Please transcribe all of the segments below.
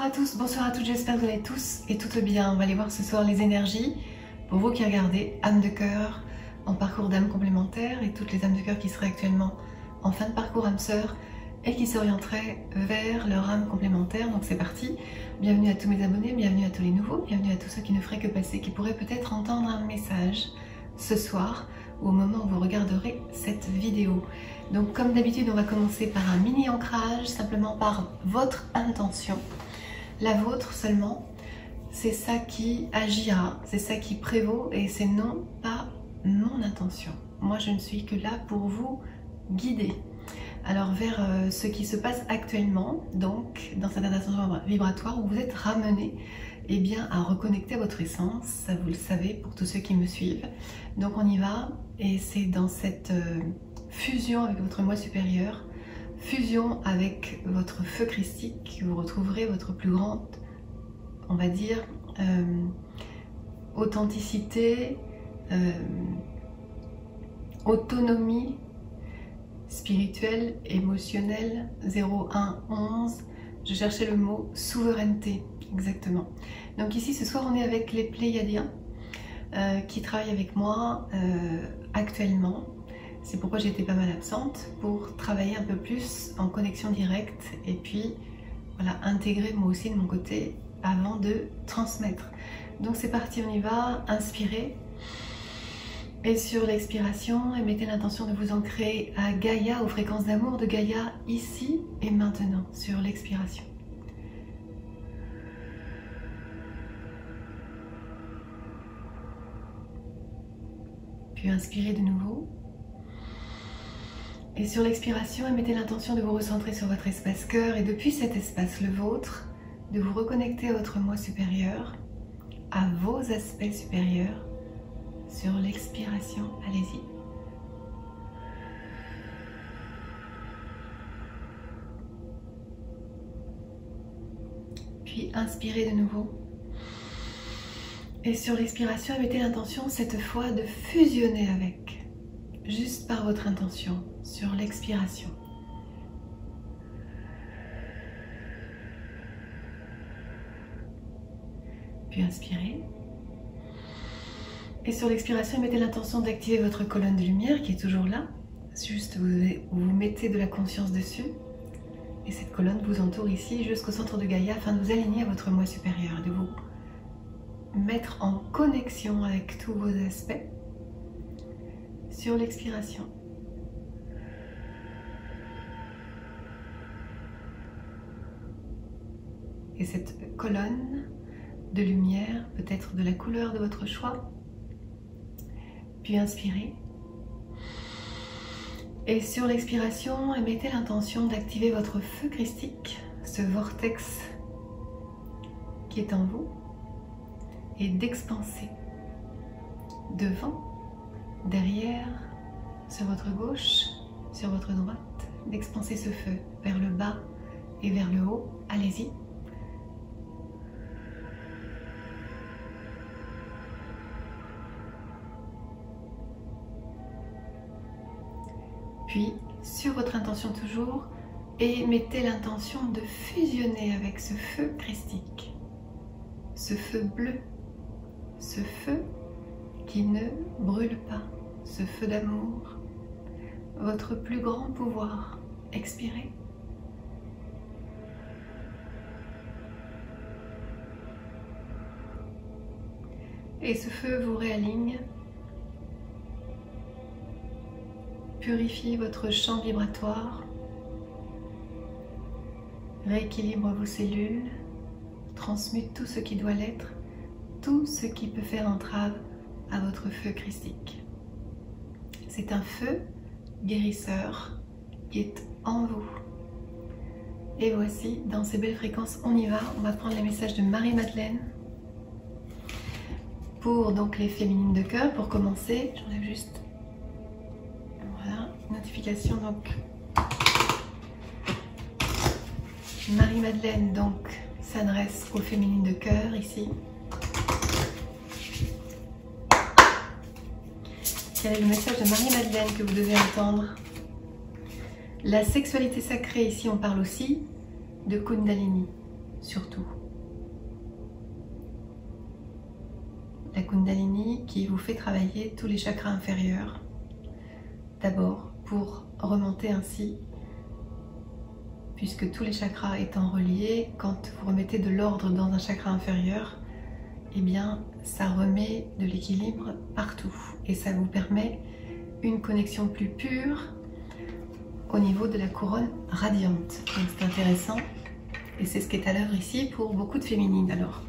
à tous, bonsoir à toutes, j'espère que vous allez tous et toutes bien. On va aller voir ce soir les énergies pour vous qui regardez âme de cœur en parcours d'âme complémentaire et toutes les âmes de cœur qui seraient actuellement en fin de parcours âme sœur et qui s'orienteraient vers leur âme complémentaire. Donc c'est parti, bienvenue à tous mes abonnés, bienvenue à tous les nouveaux, bienvenue à tous ceux qui ne feraient que passer, qui pourraient peut-être entendre un message ce soir ou au moment où vous regarderez cette vidéo. Donc comme d'habitude, on va commencer par un mini ancrage, simplement par votre intention, la vôtre seulement. C'est ça qui agira, c'est ça qui prévaut et c'est non pas mon intention. Moi je ne suis que là pour vous guider. Alors vers ce qui se passe actuellement, donc dans cette intention vibratoire où vous êtes ramené eh bien, à reconnecter à votre essence, ça vous le savez pour tous ceux qui me suivent. Donc on y va et c'est dans cette fusion avec votre moi supérieur, fusion avec votre feu christique, que vous retrouverez votre plus grande, on va dire, authenticité, autonomie spirituelle, émotionnelle, 0111. Je cherchais le mot souveraineté, exactement. Donc ici ce soir on est avec les Pléiadiens qui travaillent avec moi actuellement. C'est pourquoi j'étais pas mal absente, pour travailler un peu plus en connexion directe et puis voilà, intégrer moi aussi de mon côté avant de transmettre. Donc c'est parti, on y va, inspirez. Et sur l'expiration, mettez l'intention de vous ancrer à Gaïa, aux fréquences d'amour de Gaïa, ici et maintenant, sur l'expiration. Puis inspirez de nouveau. Et sur l'expiration, mettez l'intention de vous recentrer sur votre espace cœur et depuis cet espace, le vôtre, de vous reconnecter à votre moi supérieur, à vos aspects supérieurs. Sur l'expiration, allez-y. Puis inspirez de nouveau. Et sur l'expiration, mettez l'intention cette fois de fusionner avec, juste par votre intention, sur l'expiration. Puis inspirez. Et sur l'expiration, mettez l'intention d'activer votre colonne de lumière qui est toujours là. Juste vous mettez de la conscience dessus. Et cette colonne vous entoure ici jusqu'au centre de Gaïa afin de vous aligner à votre moi supérieur, de vous mettre en connexion avec tous vos aspects. Sur l'expiration. Et cette colonne de lumière peut être de la couleur de votre choix. Puis inspirez. Et sur l'expiration, mettez l'intention d'activer votre feu christique, ce vortex qui est en vous, et d'expanser devant, derrière, sur votre gauche, sur votre droite, d'expanser ce feu vers le bas et vers le haut. Allez-y. Puis, sur votre intention toujours, et mettez l'intention de fusionner avec ce feu christique, ce feu bleu, ce feu qui ne brûle pas, ce feu d'amour, votre plus grand pouvoir. Expirez. Et ce feu vous réaligne, purifie votre champ vibratoire, rééquilibre vos cellules, transmute tout ce qui doit l'être, tout ce qui peut faire entrave à votre feu christique. C'est un feu guérisseur qui est en vous. Et voici, dans ces belles fréquences, on y va. On va prendre les messages de Marie-Madeleine pour donc les féminines de cœur. Pour commencer, j'enlève juste... Voilà, notification donc. Marie-Madeleine donc s'adresse aux féminines de cœur ici. Quel est le message de Marie-Madeleine que vous devez entendre? La sexualité sacrée, ici on parle aussi de Kundalini, surtout. Kundalini qui vous fait travailler tous les chakras inférieurs. D'abord, pour remonter ainsi, puisque tous les chakras étant reliés, quand vous remettez de l'ordre dans un chakra inférieur, eh bien, ça remet de l'équilibre partout et ça vous permet une connexion plus pure au niveau de la couronne radiante. Donc c'est intéressant et c'est ce qui est à l'œuvre ici pour beaucoup de féminines. Alors,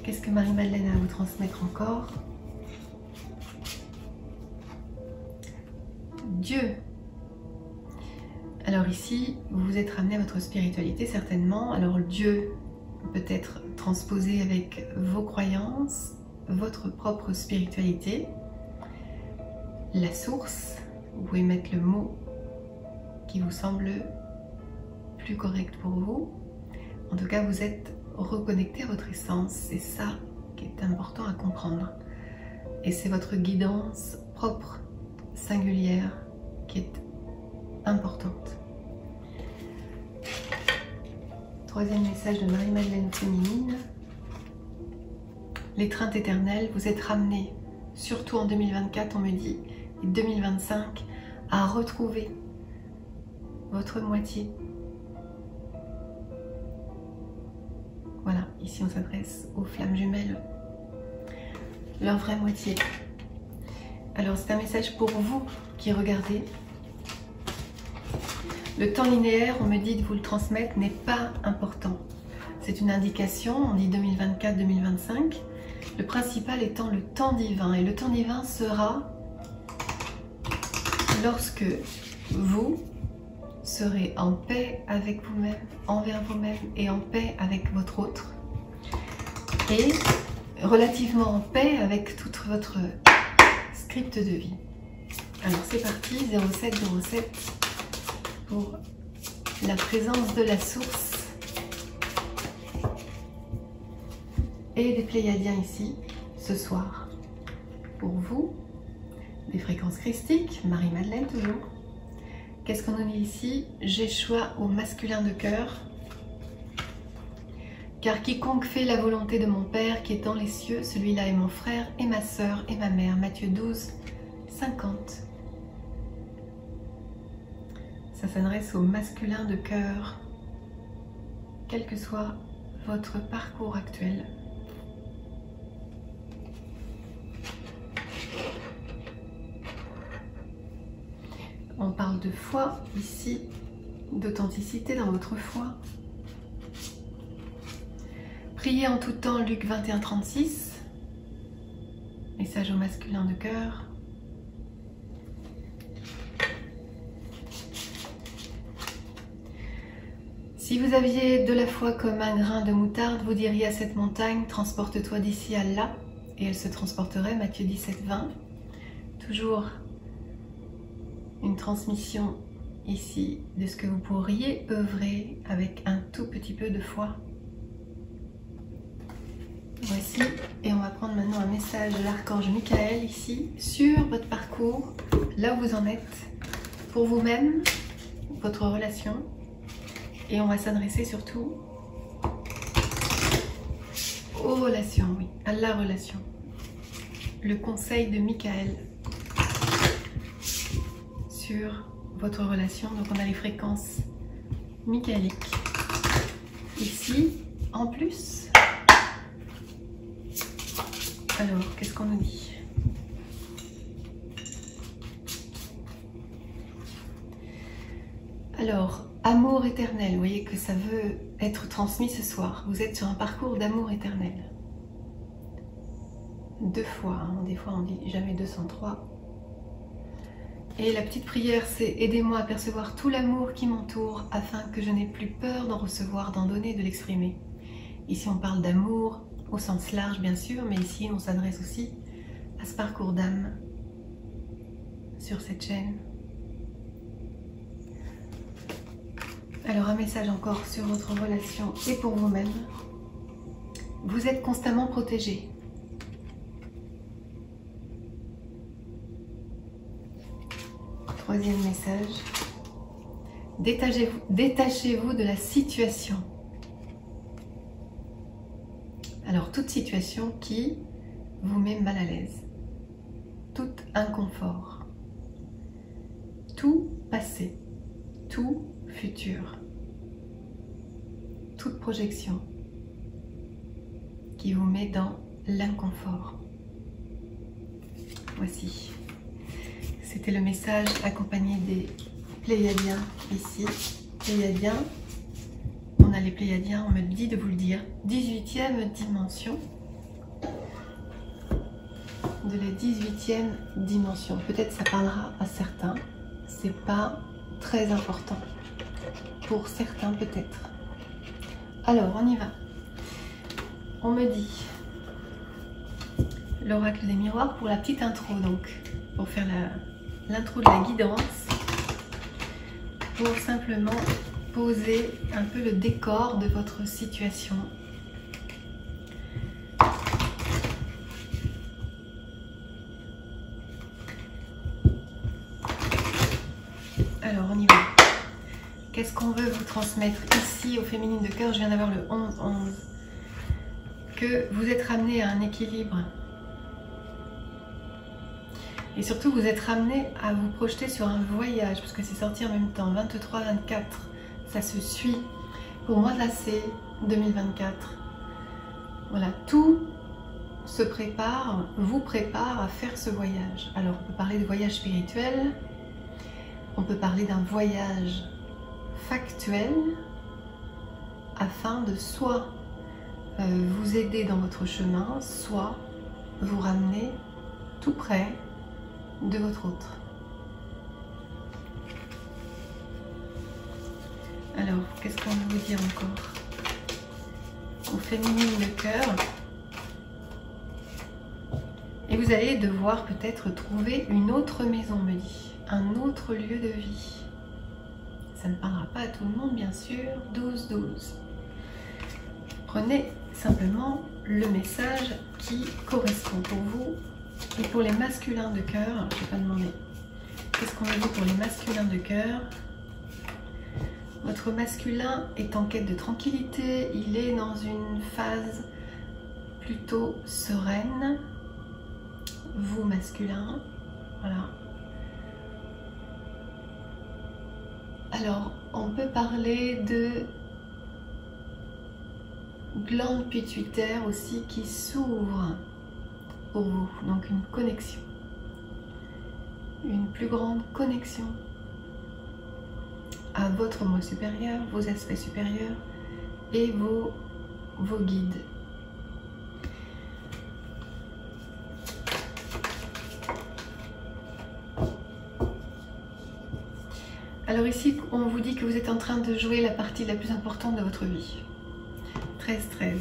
qu'est-ce que Marie-Madeleine a à vous transmettre encore? Dieu. Alors ici, vous vous êtes ramené à votre spiritualité certainement. Alors Dieu peut être transposé avec vos croyances, votre propre spiritualité, la source. Vous pouvez mettre le mot qui vous semble plus correct pour vous. En tout cas, vous êtes reconnecté à votre essence. C'est ça qui est important à comprendre. Et c'est votre guidance propre, singulière, qui est importante. Troisième message de Marie-Madeleine féminine. L'étreinte éternelle, vous êtes ramené, surtout en 2024, on me dit, et 2025, à retrouver votre moitié. Voilà, ici on s'adresse aux flammes jumelles, leur vraie moitié. Alors c'est un message pour vous qui regardez. Le temps linéaire, on me dit de vous le transmettre, n'est pas important. C'est une indication, on dit 2024-2025. Le principal étant le temps divin. Et le temps divin sera lorsque vous serez en paix avec vous-même, envers vous-même et en paix avec votre autre. Et relativement en paix avec toute votre script de vie. Alors c'est parti, 0707 pour la présence de la source et des Pléiadiens ici ce soir. Pour vous, des fréquences christiques, Marie-Madeleine toujours. Qu'est-ce qu'on nous dit ici? J'ai choix au masculin de cœur. Car quiconque fait la volonté de mon Père qui est dans les cieux, celui-là est mon frère et ma sœur et ma mère. Matthieu 12, 50. Ça s'adresse au masculin de cœur, quel que soit votre parcours actuel. On parle de foi ici, d'authenticité dans votre foi. Priez en tout temps, Luc 21, 36. Message au masculin de cœur. Si vous aviez de la foi comme un grain de moutarde, vous diriez à cette montagne, transporte-toi d'ici à là, et elle se transporterait, Matthieu 17, 20. Toujours une transmission ici de ce que vous pourriez œuvrer avec un tout petit peu de foi. Voici, et on va prendre maintenant un message de l'archange Michael ici, sur votre parcours, là où vous en êtes, pour vous-même, votre relation. Et on va s'adresser surtout aux relations, oui, à la relation. Le conseil de Michael sur votre relation. Donc on a les fréquences michaéliques. Ici, en plus. Alors, qu'est-ce qu'on nous dit? Alors, amour éternel, vous voyez que ça veut être transmis ce soir. Vous êtes sur un parcours d'amour éternel. 2 fois, hein. Des fois on dit jamais 203. Et la petite prière, c'est aidez-moi à percevoir tout l'amour qui m'entoure afin que je n'ai plus peur d'en recevoir, d'en donner, de l'exprimer. Ici on parle d'amour au sens large bien sûr, mais ici on s'adresse aussi à ce parcours d'âme sur cette chaîne. Alors un message encore sur votre relation et pour vous-même. Vous êtes constamment protégé. Troisième message. Détachez-vous de la situation. Alors toute situation qui vous met mal à l'aise, tout inconfort, tout passé, tout futur, toute projection qui vous met dans l'inconfort. Voici, c'était le message accompagné des Pléiadiens ici. Pléiadiens, on a les Pléiadiens, on me dit de vous le dire, 18e dimension, de la 18e dimension. Peut-être ça parlera à certains, c'est pas très important. Pour certains peut-être. Alors on y va. On me dit l'oracle des miroirs pour la petite intro, donc pour faire l'intro de la guidance, pour simplement poser un peu le décor de votre situation. Alors on y va. Qu'est-ce qu'on veut vous transmettre ici au féminin de cœur? Je viens d'avoir le 11-11. Que vous êtes ramené à un équilibre. Et surtout, vous êtes ramené à vous projeter sur un voyage, parce que c'est sorti en même temps, 23-24, ça se suit. Pour moi, là, c'est 2024. Voilà, tout se prépare, vous prépare à faire ce voyage. Alors, on peut parler de voyage spirituel, on peut parler d'un voyage factuel, afin de soit vous aider dans votre chemin, soit vous ramener tout près de votre autre. Alors, qu'est-ce qu'on veut vous dire encore? Au féminin de cœur. Et vous allez devoir peut-être trouver une autre maison, me dit. Un autre lieu de vie. Ça ne parlera pas à tout le monde, bien sûr. 12-12. Prenez simplement le message qui correspond pour vous. Et pour les masculins de cœur, je ne vais pas demander. Qu'est-ce qu'on veut dire pour les masculins de cœur? Votre masculin est en quête de tranquillité. Il est dans une phase plutôt sereine. Vous, masculin, voilà. Alors, on peut parler de glande pituitaire aussi qui s'ouvre pour vous, donc une connexion, une plus grande connexion à votre moi supérieur, vos aspects supérieurs et vos guides. Alors ici, on vous dit que vous êtes en train de jouer la partie la plus importante de votre vie. 13-13.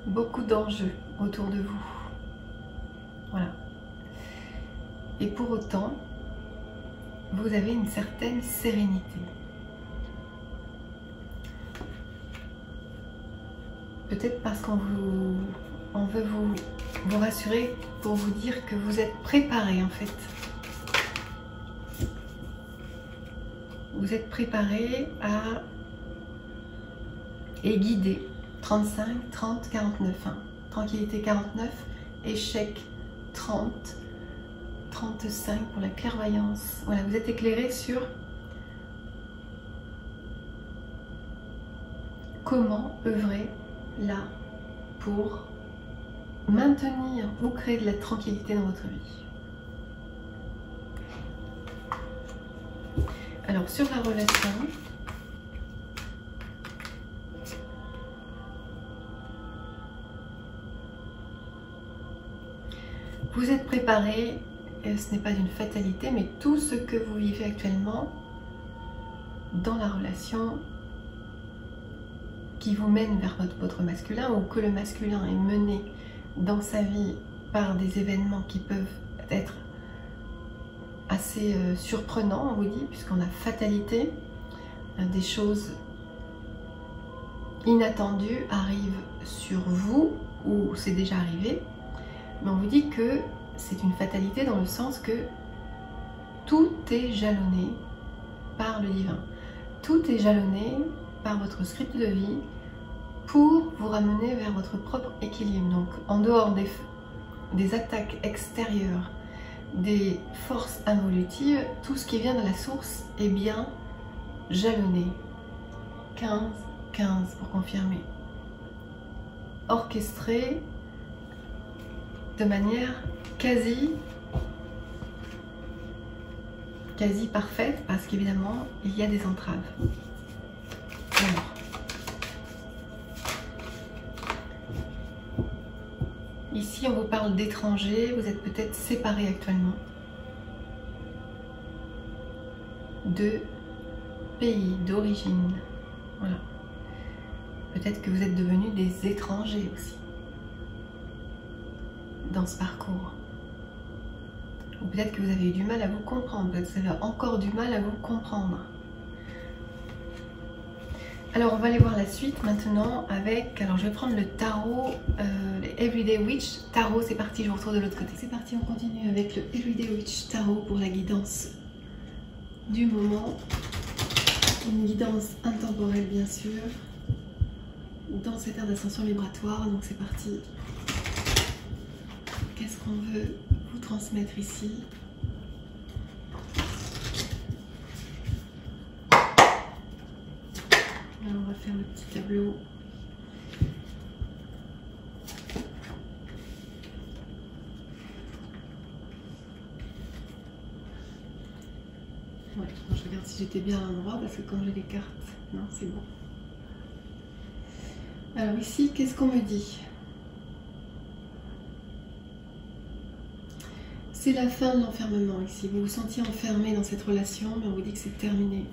Beaucoup d'enjeux autour de vous. Voilà. Et pour autant, vous avez une certaine sérénité. Peut-être parce qu'on veut vous rassurer pour vous dire que vous êtes préparé en fait. Vous êtes préparé à et guidé. 35, 30, 49. Hein. Tranquillité 49, échec 30, 35 pour la clairvoyance. Voilà, vous êtes éclairé sur comment œuvrer là pour maintenir ou créer de la tranquillité dans votre vie. Alors sur la relation, vous êtes préparé, et ce n'est pas une fatalité, mais tout ce que vous vivez actuellement dans la relation qui vous mène vers votre masculin, ou que le masculin est mené dans sa vie par des événements qui peuvent être assez surprenants, on vous dit, puisqu'on a fatalité, des choses inattendues arrivent sur vous, ou c'est déjà arrivé. Mais on vous dit que c'est une fatalité dans le sens que tout est jalonné par le divin. Tout est jalonné par votre script de vie pour vous ramener vers votre propre équilibre. Donc en dehors des attaques extérieures, des forces involutives, tout ce qui vient de la source est bien jalonné. 15, 15 pour confirmer. Orchestré de manière quasi parfaite, parce qu'évidemment il y a des entraves. Alors, ici on vous parle d'étrangers, vous êtes peut-être séparés actuellement de pays d'origine. Voilà. Peut-être que vous êtes devenus des étrangers aussi dans ce parcours. Ou peut-être que vous avez eu du mal à vous comprendre, peut-être que vous avez encore du mal à vous comprendre. Alors on va aller voir la suite maintenant avec, alors je vais prendre le tarot, les Everyday Witch Tarot, c'est parti, je vous retrouve de l'autre côté. C'est parti, on continue avec le Everyday Witch Tarot pour la guidance du moment. Une guidance intemporelle bien sûr, dans cette ère d'ascension vibratoire, donc c'est parti. Qu'est-ce qu'on veut vous transmettre ici? Alors on va faire le petit tableau. Ouais, je regarde si j'étais bien à l'endroit parce que quand j'ai les cartes, non c'est bon. Alors ici, qu'est-ce qu'on me dit? C'est la fin de l'enfermement ici. Vous vous sentiez enfermé dans cette relation, mais on vous dit que c'est terminé.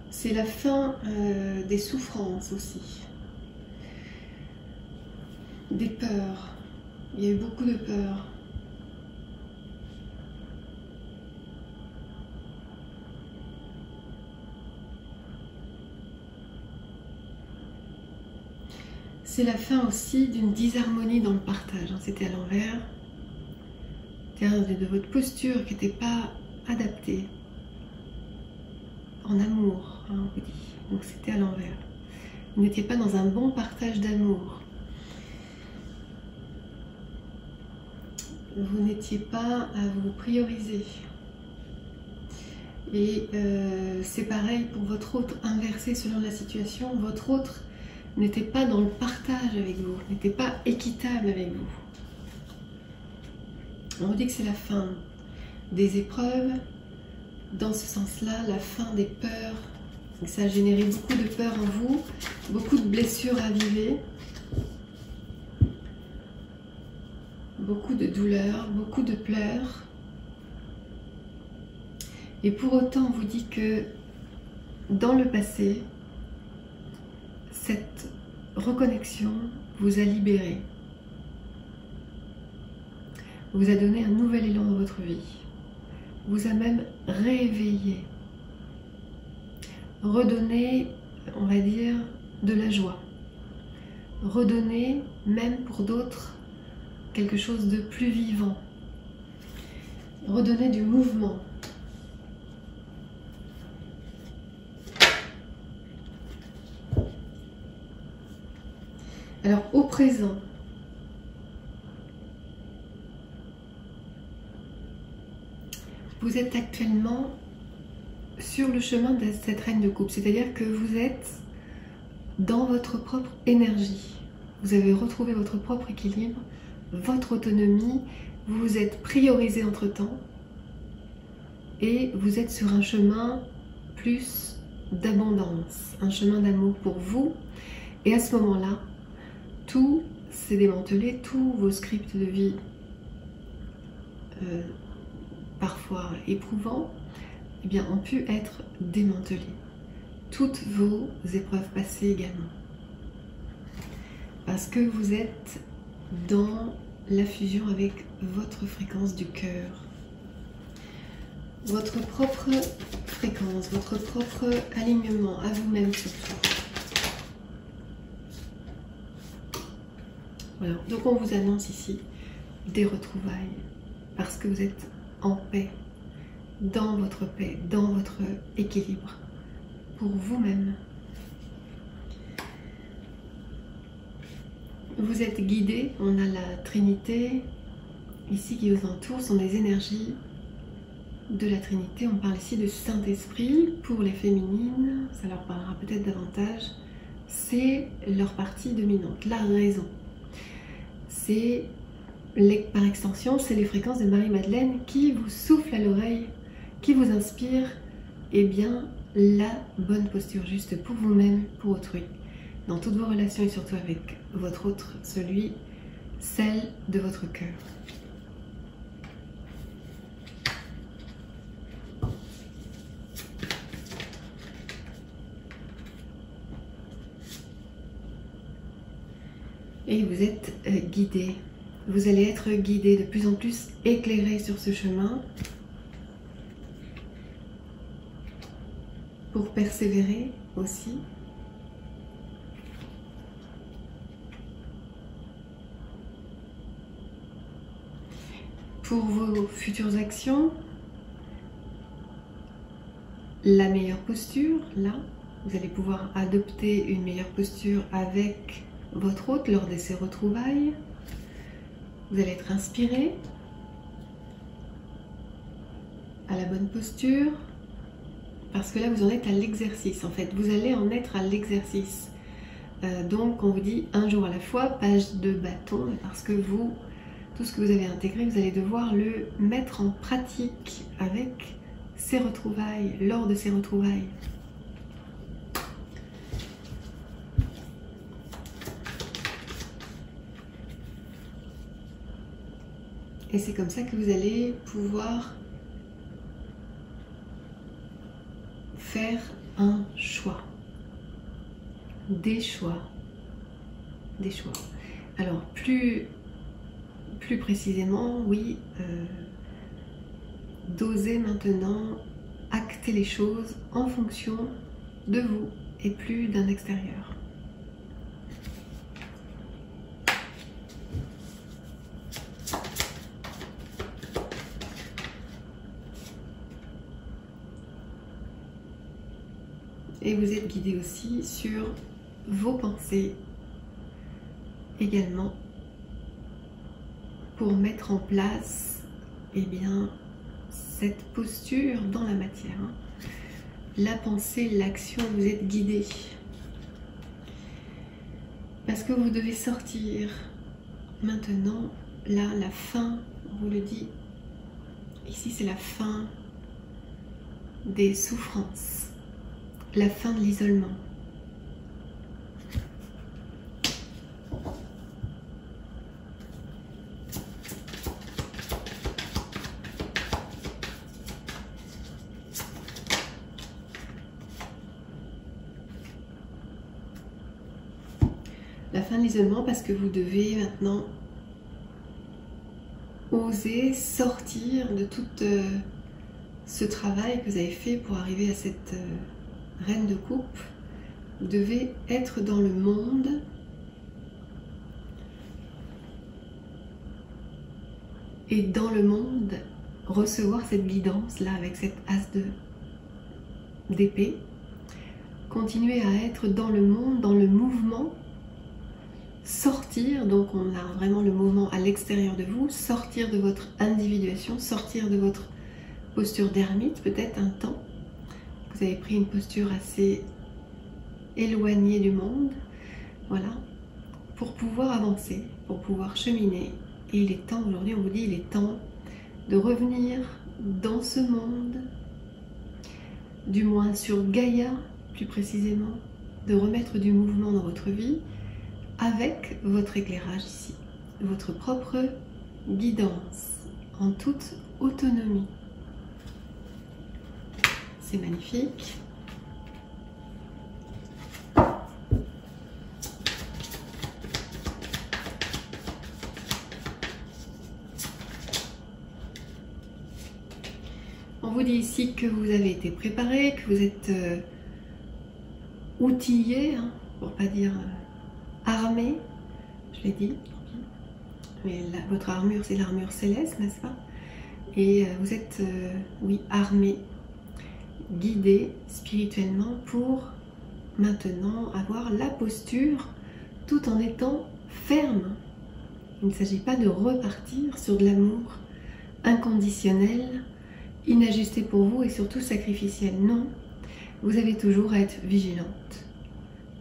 C'est la fin des souffrances aussi. Des peurs. Il y a eu beaucoup de peurs. C'est la fin aussi d'une disharmonie dans le partage. C'était à l'envers. C'était de votre posture qui n'était pas adaptée. En amour, hein, on vous dit. Donc c'était à l'envers. Vous n'étiez pas dans un bon partage d'amour. Vous n'étiez pas à vous prioriser. Et c'est pareil pour votre autre, inversé selon la situation. Votre autre n'était pas dans le partage avec vous, n'était pas équitable avec vous. On vous dit que c'est la fin des épreuves, dans ce sens-là, la fin des peurs. Donc ça a généré beaucoup de peurs en vous, beaucoup de blessures ravivées, beaucoup de douleurs, beaucoup de pleurs. Et pour autant, on vous dit que dans le passé, cette reconnexion vous a libéré, vous a donné un nouvel élan dans votre vie, vous a même réveillé, redonné, on va dire, de la joie, redonné, même pour d'autres, quelque chose de plus vivant, redonner du mouvement. Alors au présent, vous êtes actuellement sur le chemin de cette reine de coupe, c'est-à-dire que vous êtes dans votre propre énergie. Vous avez retrouvé votre propre équilibre, votre autonomie, vous vous êtes priorisé entre-temps et vous êtes sur un chemin plus d'abondance, un chemin d'amour pour vous. Et à ce moment-là, tout s'est démantelé, tous vos scripts de vie, parfois éprouvants, eh bien, ont pu être démantelés. Toutes vos épreuves passées également. Parce que vous êtes dans la fusion avec votre fréquence du cœur. Votre propre fréquence, votre propre alignement à vous-même surtout. Voilà, donc on vous annonce ici des retrouvailles, parce que vous êtes en paix, dans votre équilibre, pour vous-même. Vous êtes guidé, on a la Trinité ici qui vous entoure, sont des énergies de la Trinité. On parle ici de Saint-Esprit pour les féminines, ça leur parlera peut-être davantage. C'est leur partie dominante, la raison. C'est, par extension, c'est les fréquences de Marie-Madeleine qui vous soufflent à l'oreille, qui vous inspirent, eh bien, la bonne posture juste pour vous-même, pour autrui. Dans toutes vos relations et surtout avec votre autre, celle de votre cœur. Et vous êtes guidé. Vous allez être guidé, de plus en plus éclairé sur ce chemin pour persévérer aussi. Pour vos futures actions, la meilleure posture, là, vous allez pouvoir adopter une meilleure posture avec votre hôte lors de ces retrouvailles. Vous allez être inspiré à la bonne posture, parce que là vous en êtes à l'exercice en fait, vous allez en être à l'exercice. Donc on vous dit un jour à la fois, page de bâton, parce que vous, tout ce que vous avez intégré, vous allez devoir le mettre en pratique avec ces retrouvailles, lors de ces retrouvailles. Et c'est comme ça que vous allez pouvoir faire un choix. Des choix. Des choix. Alors, plus précisément, oui, d'oser maintenant acter les choses en fonction de vous et plus d'un extérieur. Et vous êtes guidé aussi sur vos pensées également pour mettre en place, eh bien, cette posture dans la matière. La pensée, l'action, vous êtes guidé. Parce que vous devez sortir maintenant, là, la fin, on vous le dit. Ici, c'est la fin des souffrances. La fin de l'isolement. La fin de l'isolement parce que vous devez maintenant oser sortir de tout ce travail que vous avez fait pour arriver à cette reine de coupe. Vous devez être dans le monde et dans le monde recevoir cette guidance là avec cette as d'épée. Continuer à être dans le monde, dans le mouvement, sortir, donc on a vraiment le mouvement à l'extérieur de vous, sortir de votre individuation, sortir de votre posture d'ermite peut-être un temps. Vous avez pris une posture assez éloignée du monde, voilà, pour pouvoir avancer, pour pouvoir cheminer. Et il est temps, aujourd'hui on vous dit, il est temps de revenir dans ce monde, du moins sur Gaïa, plus précisément, de remettre du mouvement dans votre vie avec votre éclairage ici, votre propre guidance, en toute autonomie. C'est magnifique. On vous dit ici que vous avez été préparé, que vous êtes outillé, hein, pour pas dire armé, je l'ai dit, Mais votre armure, c'est l'armure céleste, n'est-ce pas? Et vous êtes, oui, armé, guidé spirituellement pour maintenant avoir la posture tout en étant ferme. Il ne s'agit pas de repartir sur de l'amour inconditionnel, inajusté pour vous et surtout sacrificiel. Non, vous avez toujours à être vigilante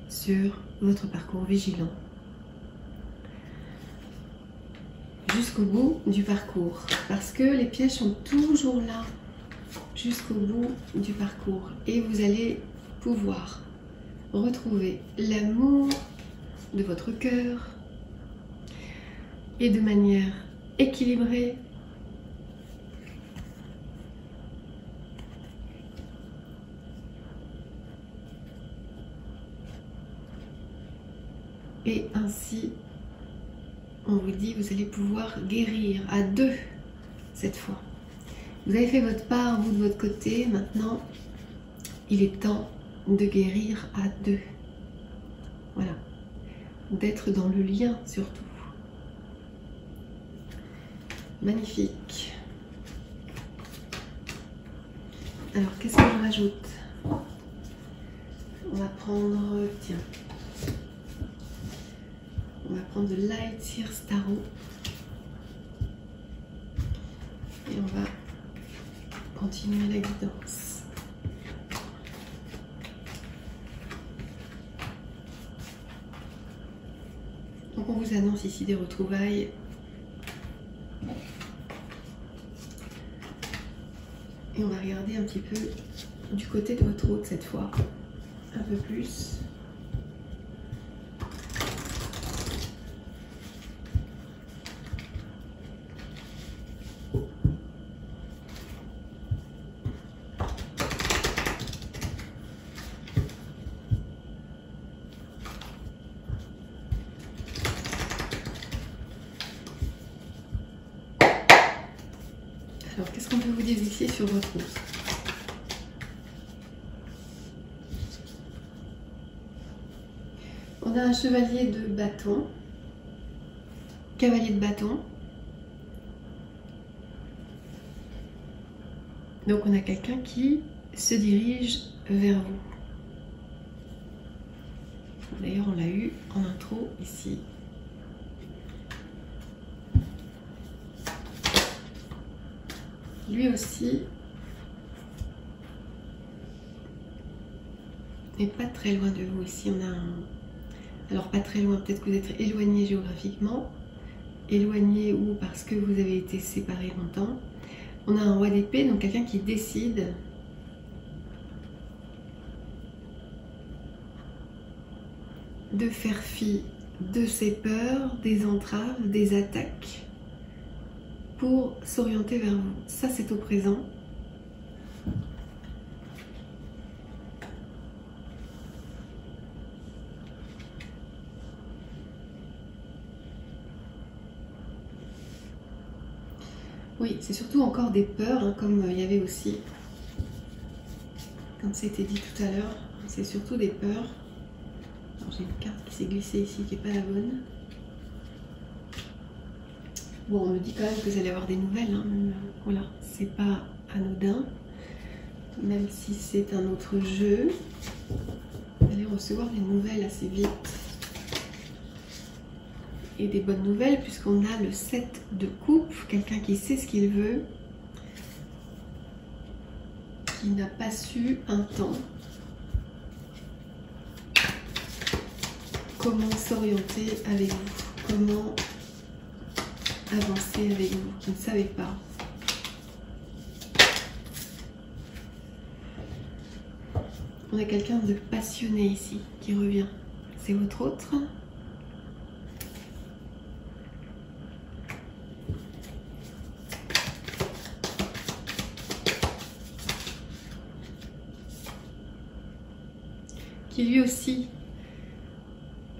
sur votre parcours, vigilant. Jusqu'au bout du parcours. Parce que les pièges sont toujours là, jusqu'au bout du parcours. Et vous allez pouvoir retrouver l'amour de votre cœur et de manière équilibrée. Et ainsi, on vous dit, vous allez pouvoir guérir à deux cette fois. Vous avez fait votre part, vous de votre côté. Maintenant, il est temps de guérir à deux. Voilà. D'être dans le lien surtout. Magnifique. Alors, qu'est-ce que je rajoute? On va prendre, tiens, on va prendre de Light Seers Tarot. Et on va continuer la guidance. Donc on vous annonce ici des retrouvailles. Et on va regarder un petit peu du côté de votre hôte cette fois. Un peu plus. Alors, qu'est-ce qu'on peut vous dire ici sur votre route? On a un chevalier de bâton, cavalier de bâton. Donc, on a quelqu'un qui se dirige vers vous. D'ailleurs, on l'a eu en intro ici. Lui aussi n'est pas très loin de vous. Ici, on a un... Alors, pas très loin, peut-être que vous êtes éloigné géographiquement. Éloigné ou parce que vous avez été séparés longtemps. On a un roi d'épée, donc quelqu'un qui décide de faire fi de ses peurs, des entraves, des attaques pour s'orienter vers vous. Ça, c'est au présent. Oui, c'est surtout encore des peurs, hein, comme il y avait aussi, comme c'était dit tout à l'heure, c'est surtout des peurs. Alors j'ai une carte qui s'est glissée ici qui n'est pas la bonne. Bon, on me dit quand même que vous allez avoir des nouvelles, hein. Voilà, c'est pas anodin, même si c'est un autre jeu. Vous allez recevoir des nouvelles assez vite. Et des bonnes nouvelles, puisqu'on a le 7 de coupe, quelqu'un qui sait ce qu'il veut, qui n'a pas su un temps comment s'orienter avec vous, comment avancer avec vous, qui ne savait pas. On a quelqu'un de passionné ici qui revient. C'est votre autre. Qui lui aussi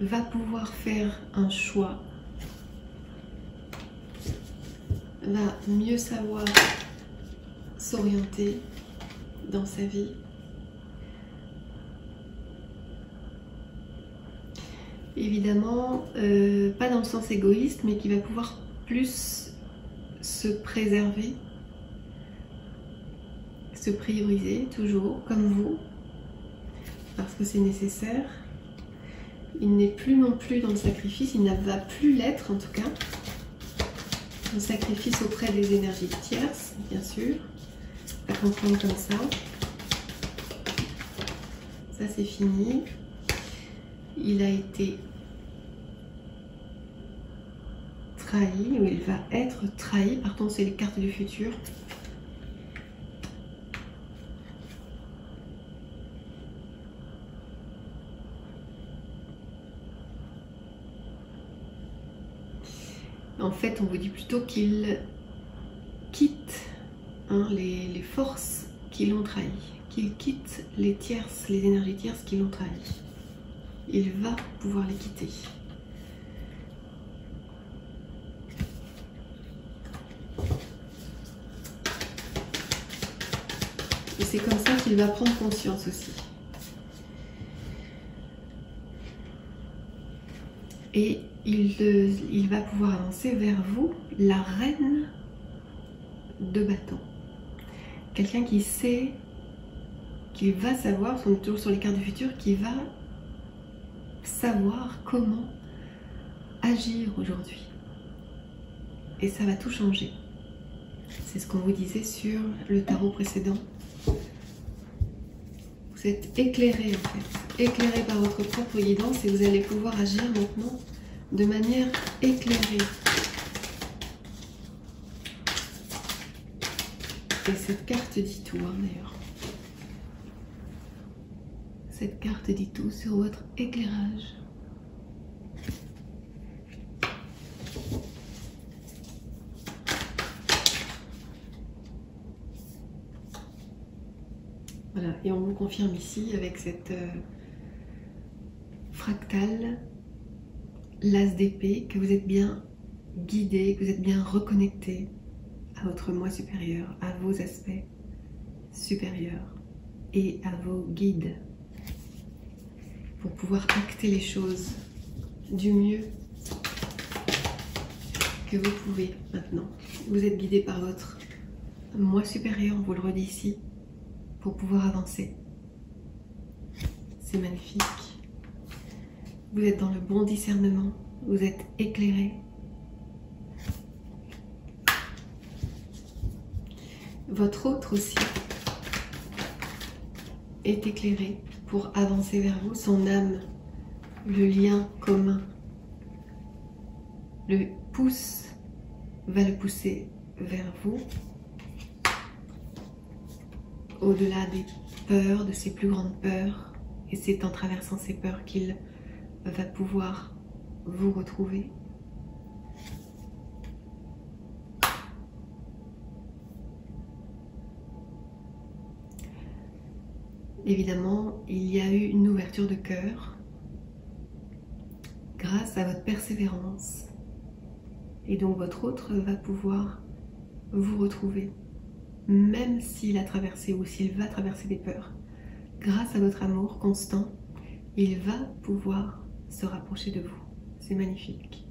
va pouvoir faire un choix, va mieux savoir s'orienter dans sa vie. Évidemment, pas dans le sens égoïste, mais qui va pouvoir plus se préserver, se prioriser toujours comme vous, parce que c'est nécessaire. Il n'est plus non plus dans le sacrifice, il ne va plus l'être en tout cas. Le sacrifice auprès des énergies tierces, bien sûr, à comprendre comme ça. Ça c'est fini. Il a été trahi, ou il va être trahi. Par contre, c'est les cartes du futur. En fait, on vous dit plutôt qu'il quitte les forces qui l'ont trahi, qu'il quitte les tierces, les énergies tierces qui l'ont trahi. Il va pouvoir les quitter. Et c'est comme ça qu'il va prendre conscience aussi. Et il va pouvoir avancer vers vous, la reine de bâton. Quelqu'un qui sait, qui va savoir, on est toujours sur les cartes du futur, qui va savoir comment agir aujourd'hui. Et ça va tout changer. C'est ce qu'on vous disait sur le tarot précédent. Vous êtes éclairé en fait, éclairé par votre propre guidance et vous allez pouvoir agir maintenant de manière éclairée. Et cette carte dit tout d'ailleurs. Cette carte dit tout sur votre éclairage. Voilà, et on vous confirme ici avec cette fractale, l'as d'épée, que vous êtes bien guidé, que vous êtes bien reconnecté à votre moi supérieur, à vos aspects supérieurs et à vos guides pour pouvoir acter les choses du mieux que vous pouvez maintenant. Vous êtes guidé par votre moi supérieur, on vous le redit ici, pour pouvoir avancer. C'est magnifique. Vous êtes dans le bon discernement, vous êtes éclairé. Votre autre aussi est éclairé pour avancer vers vous. Son âme, le lien commun, le pousse, va le pousser vers vous. Au-delà des peurs, de ses plus grandes peurs, et c'est en traversant ces peurs qu'il va pouvoir vous retrouver. Évidemment, il y a eu une ouverture de cœur grâce à votre persévérance, et donc votre autre va pouvoir vous retrouver. Même s'il a traversé ou s'il va traverser des peurs, grâce à votre amour constant, il va pouvoir se rapprocher de vous. C'est magnifique.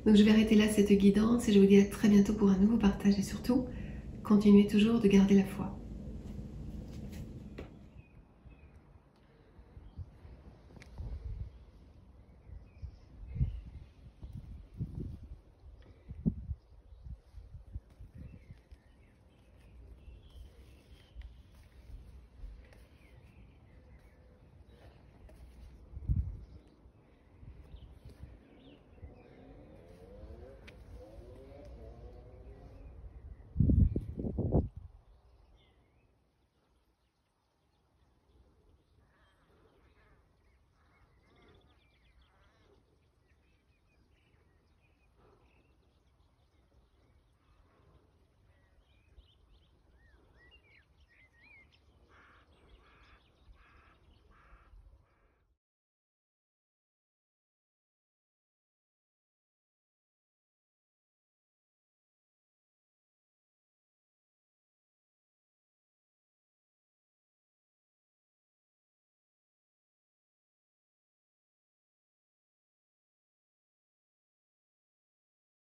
Donc je vais arrêter là cette guidance et je vous dis à très bientôt pour un nouveau partage et surtout, continuez toujours de garder la foi.